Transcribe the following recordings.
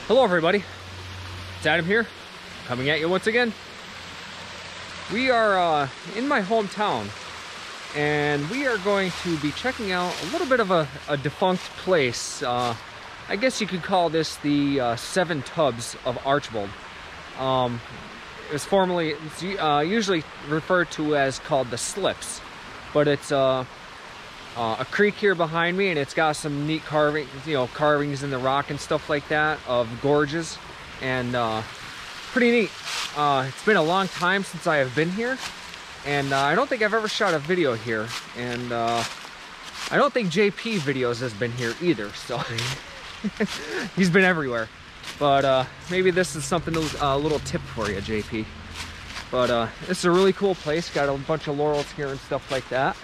Hello everybody, it's Adam here, coming at you once again. We are in my hometown, and we are going to be checking out a little bit of a defunct place. I guess you could call this the Seven Tubs of Archbold. It was formerly, it's usually referred to as called the Slips, but it's a creek here behind me, and it's got some neat carving, carvings in the rock and stuff like that of gorges, and pretty neat. It's been a long time since I have been here, and I don't think I've ever shot a video here, and I don't think JP Videos has been here either, so he's been everywhere. But maybe this is something, a little tip for you, JP. But this is a really cool place. Got a bunch of laurels here and stuff like that.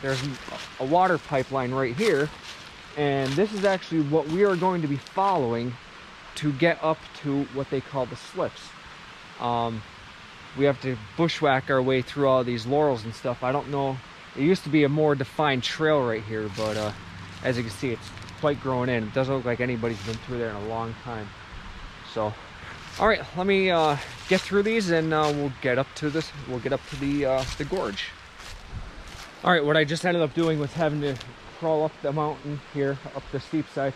There's a water pipeline right here, and this is actually what we are going to be following to get up to what they call the Slips. We have to bushwhack our way through all these laurels and stuff. I don't know, it used to be a more defined trail right here, but as you can see, it's quite grown in. It doesn't look like anybody's been through there in a long time. So, all right, let me get through these, and we'll get up to this. We'll get up to the gorge. All right, what I just ended up doing was having to crawl up the mountain here, up the steep side,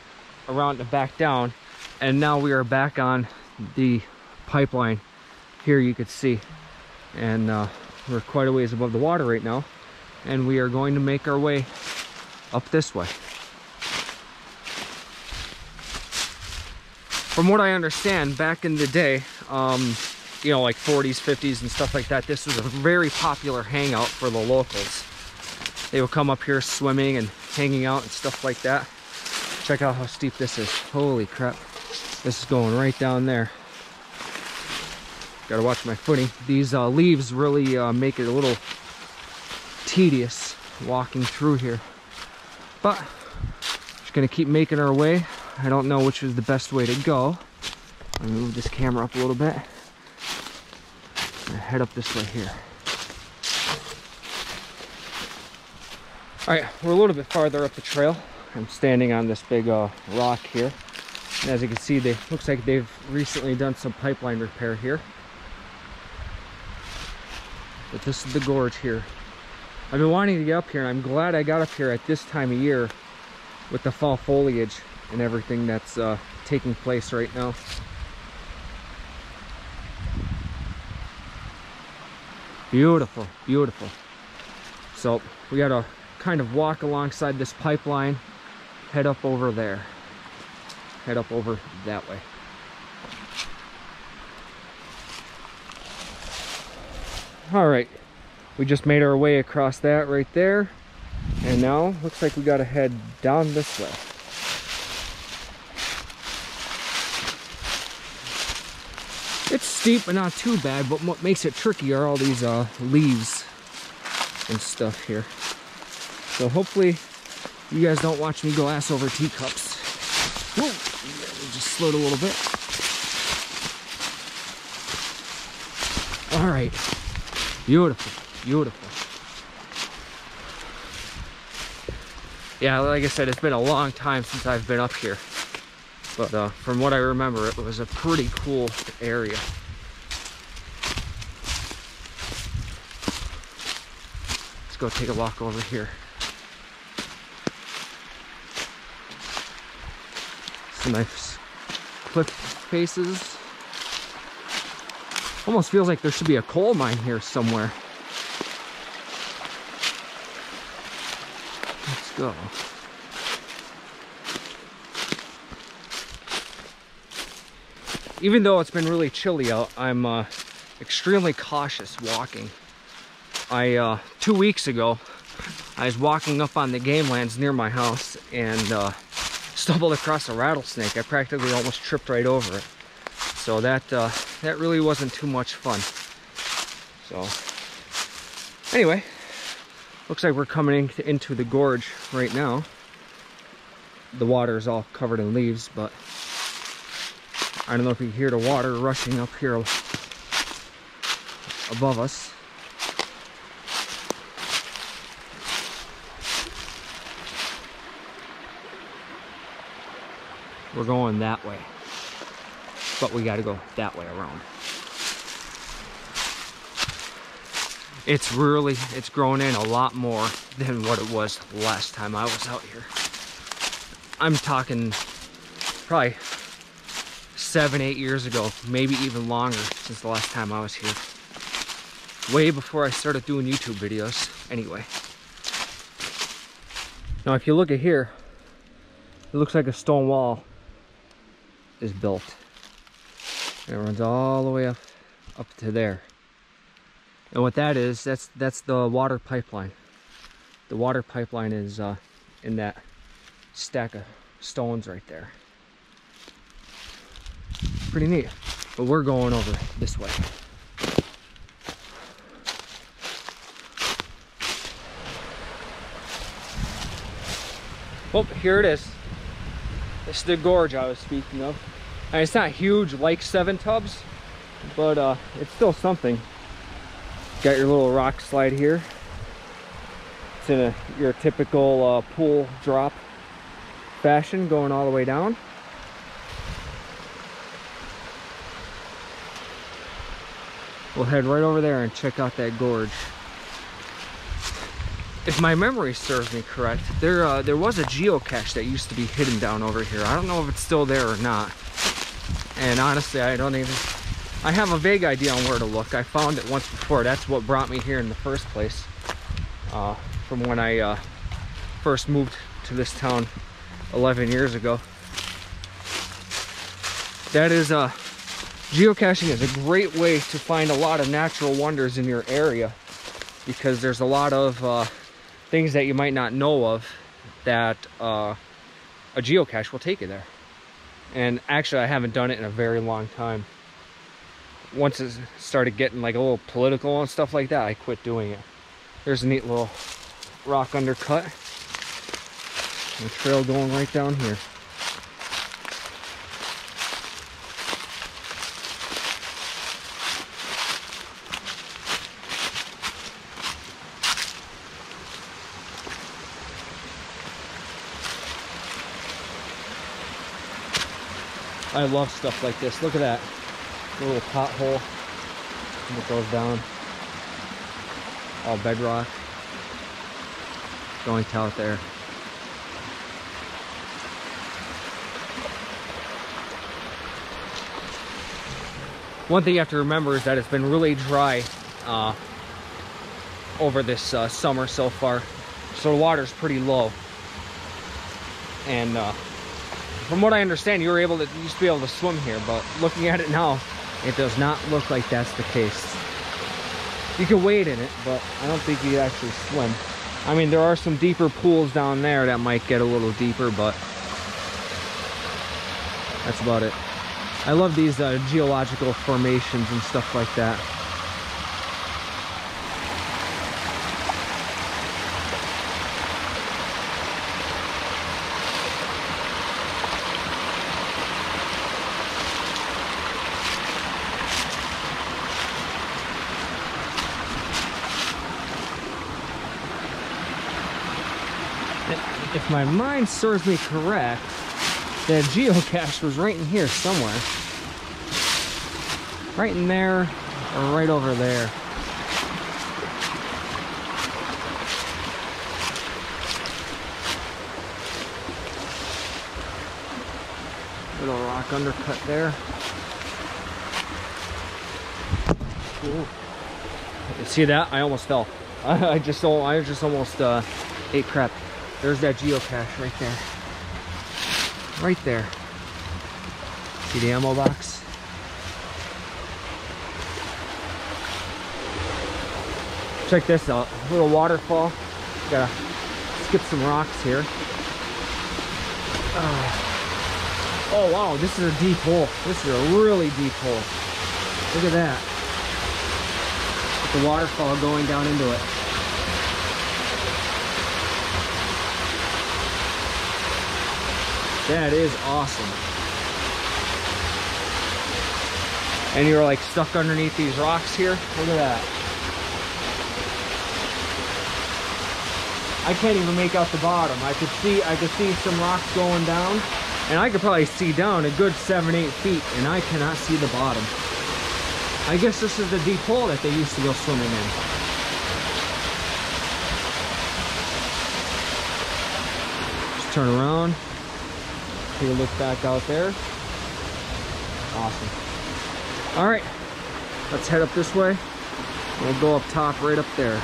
around and back down. And now we are back on the pipeline. Here you could see. And we're quite a ways above the water right now. And we are going to make our way up this way. From what I understand, back in the day, like 40s, 50s and stuff like that, this was a very popular hangout for the locals. They will come up here swimming and hanging out and stuff like that. Check out how steep this is. Holy crap. This is going right down there. Gotta watch my footing. These leaves really make it a little tedious walking through here. But just gonna keep making our way. I don't know which is the best way to go. Let me move this camera up a little bit. Head up this way here. All right, we're a little bit farther up the trail. I'm standing on this big rock here. And as you can see, looks like they've recently done some pipeline repair here. But this is the gorge here. I've been wanting to get up here, and I'm glad I got up here at this time of year with the fall foliage and everything that's taking place right now. Beautiful, beautiful. So we gotta kind of walk alongside this pipeline, head up over there, head up over that way. All right, we just made our way across that right there, and now looks like we gotta head down this way. It's steep but not too bad, but what makes it tricky are all these leaves and stuff here. So hopefully you guys don't watch me go ass over teacups. Whoa, just slowed a little bit. All right, beautiful, beautiful. Yeah, like I said, it's been a long time since I've been up here. But from what I remember, it was a pretty cool area. Let's go take a walk over here. Some nice cliff faces. Almost feels like there should be a coal mine here somewhere. Let's go. Even though it's been really chilly out, I'm extremely cautious walking. 2 weeks ago, I was walking up on the game lands near my house and stumbled across a rattlesnake. I practically almost tripped right over it. So that really wasn't too much fun. So anyway, looks like we're coming into the gorge right now. The water is all covered in leaves, but I don't know if you can hear the water rushing up here above us. We're going that way, but we got to go that way around. It's grown in a lot more than what it was last time I was out here. I'm talking probably 7-8 years ago, maybe even longer since the last time I was here. Way before I started doing YouTube videos, anyway. Now if you look at here, it looks like a stone wall is built. It runs all the way up to there. And what that is, that's the water pipeline. The water pipeline is in that stack of stones right there. Pretty neat. But we're going over this way. Oh, here it is. It's the gorge I was speaking of. And it's not huge like Seven Tubs, but it's still something. Got your little rock slide here. It's in your typical pool drop fashion, going all the way down. We'll head right over there and check out that gorge. If my memory serves me correct, there was a geocache that used to be hidden down over here. I don't know if it's still there or not. And honestly, I have a vague idea on where to look. I found it once before. That's what brought me here in the first place. From when I first moved to this town 11 years ago. That is, geocaching is a great way to find a lot of natural wonders in your area, because there's a lot of things that you might not know of that a geocache will take you there. And actually, I haven't done it in a very long time. Once it started getting like a little political and stuff like that, I quit doing it. There's a neat little rock undercut. And a trail going right down here. I love stuff like this. Look at that little pothole that goes down. All bedrock. Going out there. One thing you have to remember is that it's been really dry over this summer so far, so the water's pretty low. And from what I understand, you used to be able to swim here, but looking at it now, it does not look like that's the case. You can wade in it, but I don't think you can actually swim. I mean, there are some deeper pools down there that might get a little deeper, but that's about it. I love these geological formations and stuff like that. If my mind serves me correct, that geocache was right in here somewhere. Right in there, or right over there. Little rock undercut there. Ooh. See that? I almost fell. I just almost ate crap. There's that geocache right there. Right there. See the ammo box? Check this out. A little waterfall. Gotta skip some rocks here. Oh wow, this is a deep hole. This is a really deep hole. Look at that. With the waterfall going down into it. That is awesome. And you're like stuck underneath these rocks here. Look at that. I can't even make out the bottom. I could see some rocks going down, And I could probably see down a good 7-8 feet, and I cannot see the bottom. I guess this is the deep hole that they used to go swimming in. Just turn around, take a look back out there. Awesome. All right, let's head up this way. We'll go up top, right up there.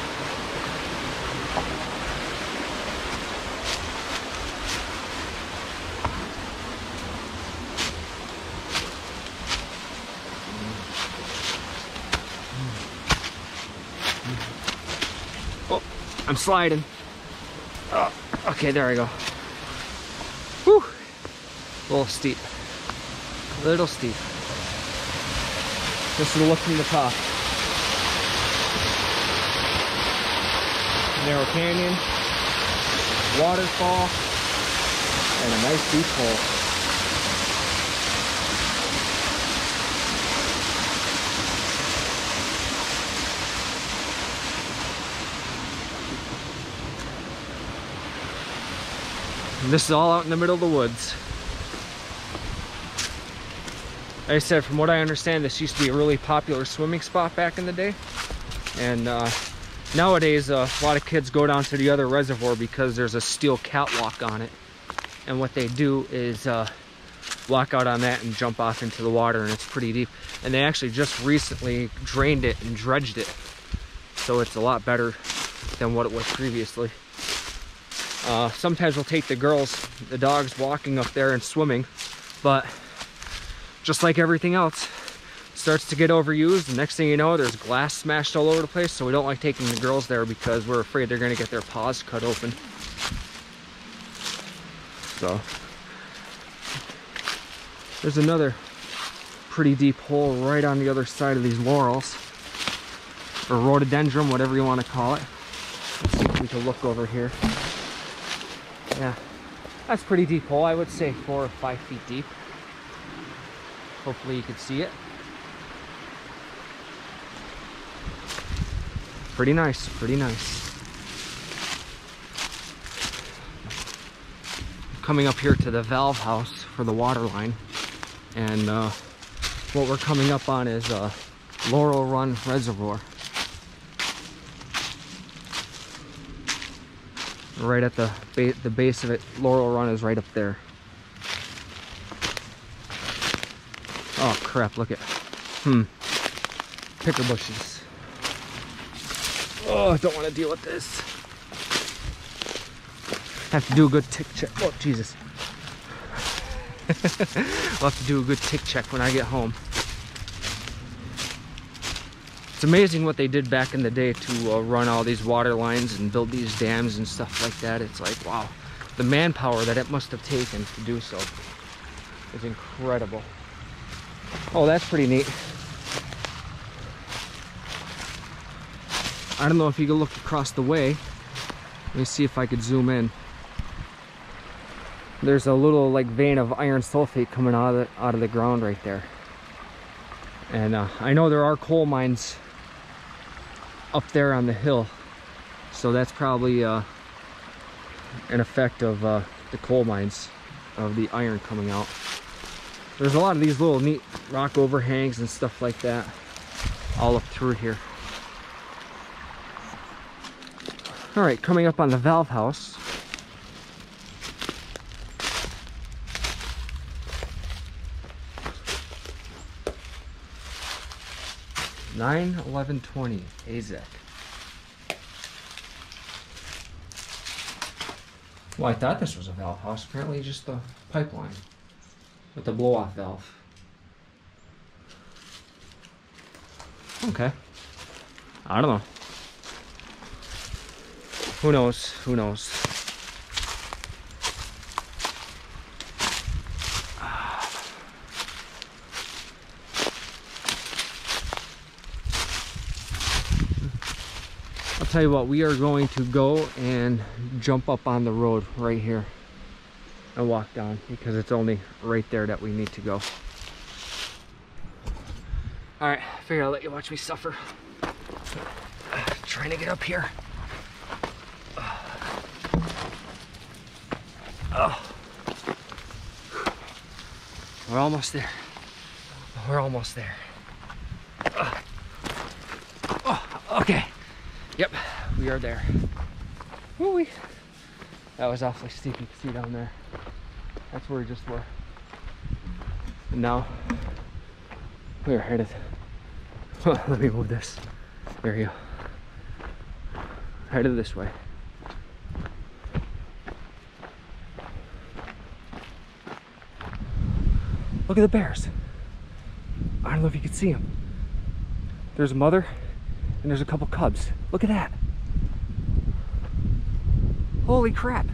Oh, I'm sliding. Oh, okay, there I go. Whew. A little steep. A little steep. This is a look from the top. Narrow canyon, waterfall, and a nice deep hole. And this is all out in the middle of the woods. Like I said, from what I understand, this used to be a really popular swimming spot back in the day. And nowadays, a lot of kids go down to the other reservoir because there's a steel catwalk on it. And what they do is walk out on that and jump off into the water, and it's pretty deep. And they actually just recently drained it and dredged it. So it's a lot better than what it was previously. Sometimes we'll take the girls, the dogs, walking up there and swimming, but just like everything else, it starts to get overused. The next thing you know, there's glass smashed all over the place, so we don't like taking the girls there because we're afraid they're going to get their paws cut open. So there's another pretty deep hole right on the other side of these laurels, or rhododendron, whatever you want to call it. Let's see if we can look over here. Yeah, that's a pretty deep hole. I would say 4 or 5 feet deep. Hopefully you can see it. Pretty nice, pretty nice. Coming up here to the valve house for the water line. And what we're coming up on is Laurel Run Reservoir. Right at the base of it, Laurel Run is right up there. Oh crap, look at, picker bushes. Oh, I don't want to deal with this. Have to do a good tick check. Oh, Jesus. I'll have to do a good tick check when I get home. It's amazing what they did back in the day to run all these water lines and build these dams and stuff like that. It's like, wow, the manpower that it must have taken to do so is incredible. Oh, that's pretty neat. I don't know if you can look across the way. Let me see if I could zoom in. There's a little like vein of iron sulfate coming out of the ground right there. And I know there are coal mines up there on the hill, so that's probably an effect of the coal mines, of the iron coming out. There's a lot of these little neat rock overhangs and stuff like that all up through here. All right, coming up on the valve house. (9/11/20) AZEC. Well, I thought this was a valve house. Apparently just a pipeline with a blow-off valve. Okay. I don't know. Who knows? Who knows? I'll tell you what, we are going to go and jump up on the road right here and walk down, because it's only right there that we need to go. All right, I figured I'll let you watch me suffer. Trying to get up here. Oh. We're almost there. We're almost there. Okay. Yep, we are there. Woo-wee. That was awfully steep. You can see down there. That's where we just were. And now we are headed. Let me move this. There you go. Headed this way. Look at the bears. I don't know if you can see them. There's a mother and there's a couple cubs. Look at that. Holy crap.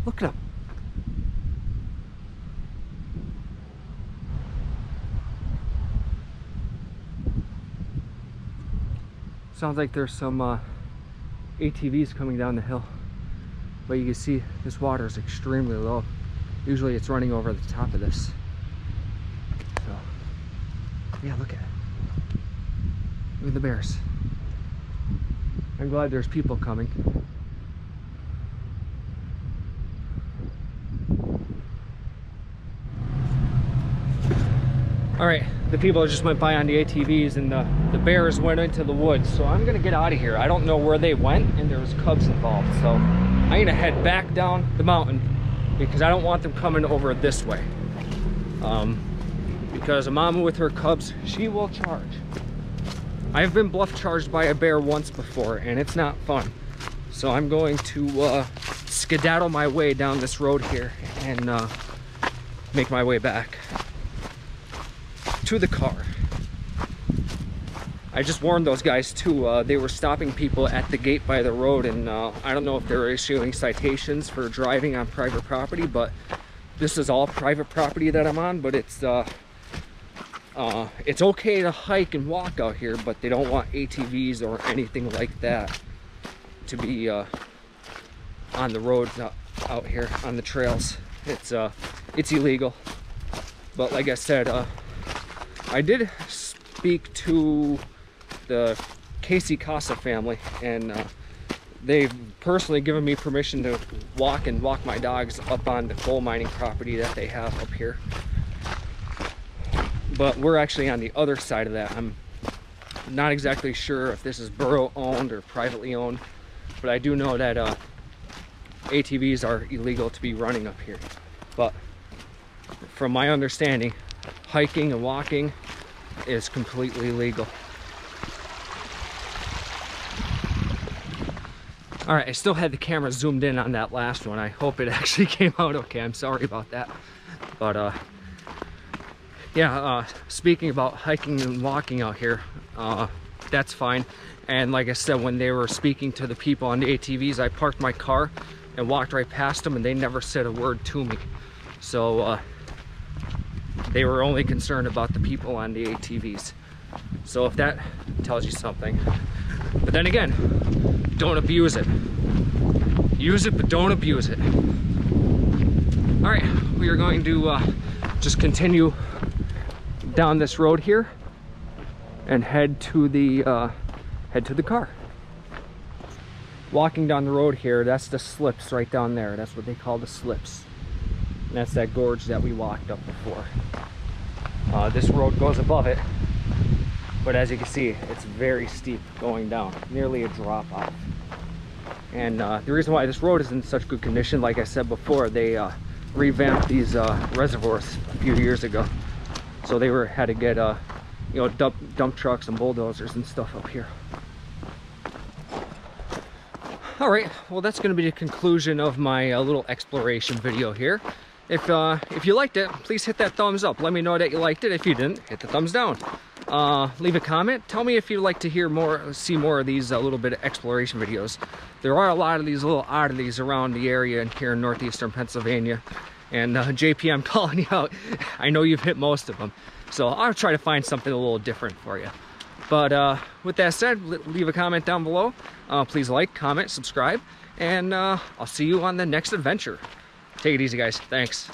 Look at them. Sounds like there's some ATVs coming down the hill. But you can see this water is extremely low. Usually it's running over the top of this. So, yeah, look at it. Look at the bears. I'm glad there's people coming. All right, the people just went by on the ATVs and the bears went into the woods. So I'm gonna get out of here. I don't know where they went and there was cubs involved. So I'm gonna head back down the mountain because I don't want them coming over this way. Because a mama with her cubs, she will charge. I've been bluff charged by a bear once before and it's not fun. So I'm going to skedaddle my way down this road here and make my way back to the car. I just warned those guys too. They were stopping people at the gate by the road and I don't know if they're issuing citations for driving on private property, but this is all private property that I'm on, but it's okay to hike and walk out here, but they don't want ATVs or anything like that to be on the roads out here on the trails. It's illegal. But like I said, I did speak to the Casey Casa family, and they've personally given me permission to walk my dogs up on the coal mining property that they have up here. But we're actually on the other side of that. I'm not exactly sure if this is borough owned or privately owned, but I do know that ATVs are illegal to be running up here. But from my understanding, hiking and walking is completely legal. All right, I still had the camera zoomed in on that last one. I hope it actually came out okay. I'm sorry about that. But yeah, speaking about hiking and walking out here, that's fine. And like I said, when they were speaking to the people on the ATVs, I parked my car and walked right past them and they never said a word to me. So they were only concerned about the people on the ATVs. So if that tells you something. But then again, don't abuse it. Use it, but don't abuse it. All right, we are going to just continue down this road here and head to the car. Walking down the road here, that's the slips right down there. That's what they call the slips. And that's that gorge that we walked up before. This road goes above it, but as you can see, it's very steep going down, nearly a drop off. And the reason why this road is in such good condition, like I said before, they revamped these reservoirs a few years ago. So they had to get you know, dump trucks and bulldozers and stuff up here. All right, well, that's going to be the conclusion of my little exploration video here. If you liked it, please hit that thumbs up. Let me know that you liked it. If you didn't, hit the thumbs down. Leave a comment. Tell me if you'd like to hear more, see more of these little bit of exploration videos. There are a lot of these little oddities around the area here in northeastern Pennsylvania. And JP, I'm calling you out. I know you've hit most of them. So I'll try to find something a little different for you. But with that said, leave a comment down below. Please like, comment, subscribe. And I'll see you on the next adventure. Take it easy, guys. Thanks.